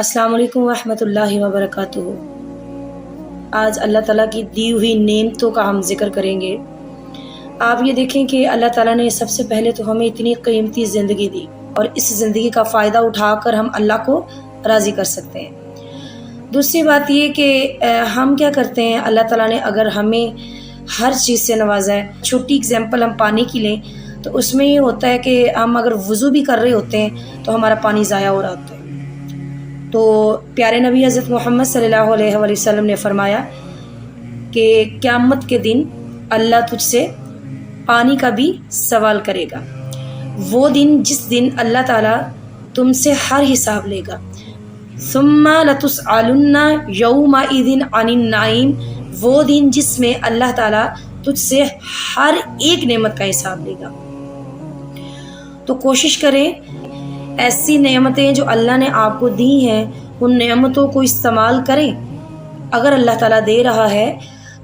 السلام علیکم ورحمۃ اللہ وبرکاتہ۔ آج اللہ تعالیٰ کی دی ہوئی نعمتوں کا ہم ذکر کریں گے۔ آپ یہ دیکھیں کہ اللہ تعالیٰ نے سب سے پہلے تو ہمیں اتنی قیمتی زندگی دی، اور اس زندگی کا فائدہ اٹھا کر ہم اللہ کو راضی کر سکتے ہیں۔ دوسری بات یہ کہ ہم کیا کرتے ہیں، اللہ تعالیٰ نے اگر ہمیں ہر چیز سے نوازا ہے۔ چھوٹی اگزامپل ہم پانی کی لیں تو اس میں یہ ہوتا ہے کہ ہم اگر وضو بھی کر رہے ہوتے ہیں تو ہمارا پانی ضائع ہو رہا ہوتا ہے۔ تو پیارے نبی حضرت محمد صلی اللہ علیہ وآلہ وسلم نے فرمایا کہ قیامت کے دن اللہ تجھ سے پانی کا بھی سوال کرے گا۔ وہ دن جس دن اللہ تعالیٰ تم سے ہر حساب لے گا۔ ثم لتسألن یومئذ عن النعیم، وہ دن جس میں اللہ تعالیٰ تجھ سے ہر ایک نعمت کا حساب لے گا۔ تو کوشش کریں ایسی نعمتیں جو اللہ نے آپ کو دی ہیں، ان نعمتوں کو استعمال کریں۔ اگر اللہ تعالیٰ دے رہا ہے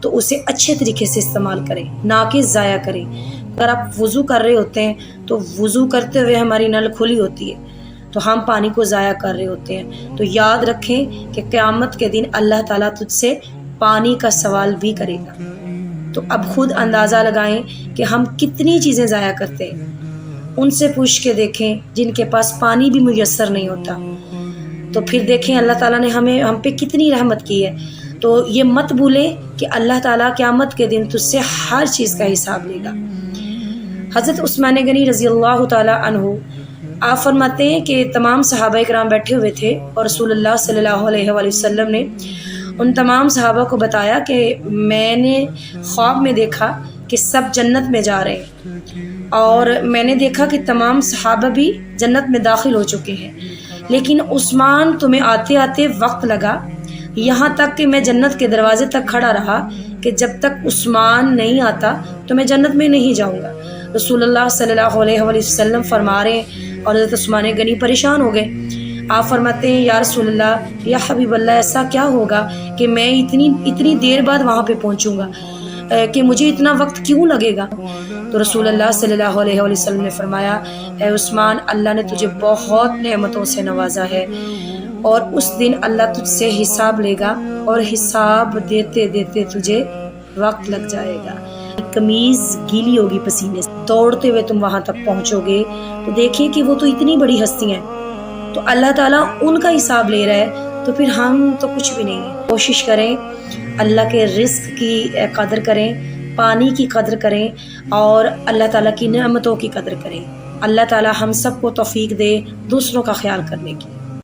تو اسے اچھے طریقے سے استعمال کریں، نہ کہ ضائع کریں۔ اگر آپ وضو کر رہے ہوتے ہیں تو وضو کرتے ہوئے ہماری نل کھلی ہوتی ہے تو ہم پانی کو ضائع کر رہے ہوتے ہیں۔ تو یاد رکھیں کہ قیامت کے دن اللہ تعالیٰ تجھ سے پانی کا سوال بھی کرے گا۔ تو اب خود اندازہ لگائیں کہ ہم کتنی چیزیں ضائع کرتے ہیں۔ ان سے پوچھ کے دیکھیں جن کے پاس پانی بھی میسر نہیں ہوتا، تو پھر دیکھیں اللہ تعالیٰ نے ہم پہ کتنی رحمت کی ہے۔ تو یہ مت بھولیں کہ اللہ تعالیٰ قیامت کے دن تجھ سے ہر چیز کا حساب لے گا۔ حضرت عثمان غنی رضی اللہ تعالیٰ عنہ آپ فرماتے ہیں کہ تمام صحابہ کرام بیٹھے ہوئے تھے اور رسول اللہ صلی اللہ علیہ وآلہ وسلم نے ان تمام صحابہ کو بتایا کہ میں نے خواب میں دیکھا کہ سب جنت میں جا رہے ہیں، اور میں نے دیکھا کہ تمام صحابہ بھی جنت میں داخل ہو چکے ہیں، لیکن عثمان تمہیں آتے آتے وقت لگا، یہاں تک کہ میں جنت کے دروازے تک کھڑا رہا کہ جب تک عثمان نہیں آتا تو میں جنت میں نہیں جاؤں گا۔ رسول اللہ صلی اللہ علیہ وآلہ وسلم فرما رہے ہیں اور حضرت عثمان غنی پریشان ہو گئے۔ آپ فرماتے ہیں یا رسول اللہ، یا حبیب اللہ، ایسا کیا ہوگا کہ میں اتنی دیر بعد وہاں پہ پہنچوں گا، کہ مجھے اتنا وقت کیوں لگے گا؟ تو رسول اللہ صلی اللہ علیہ وآلہ وسلم نے فرمایا، اے عثمان، اللہ نے تجھے بہت نعمتوں سے نوازا ہے، اور اس دن اللہ تجھ سے حساب لے گا، اور حساب دیتے دیتے تجھے وقت لگ جائے گا۔ قمیض گیلی ہوگی پسینے سے، دوڑتے ہوئے تم وہاں تک پہنچو گے تو دیکھیں کہ وہ تو اتنی بڑی ہستی ہیں، تو اللہ تعالیٰ ان کا حساب لے رہا ہے، تو پھر ہم تو کچھ بھی نہیں ہیں۔ کوشش کریں اللہ کے رزق کی قدر کریں، پانی کی قدر کریں، اور اللہ تعالیٰ کی نعمتوں کی قدر کریں۔ اللہ تعالیٰ ہم سب کو توفیق دے دوسروں کا خیال کرنے کی۔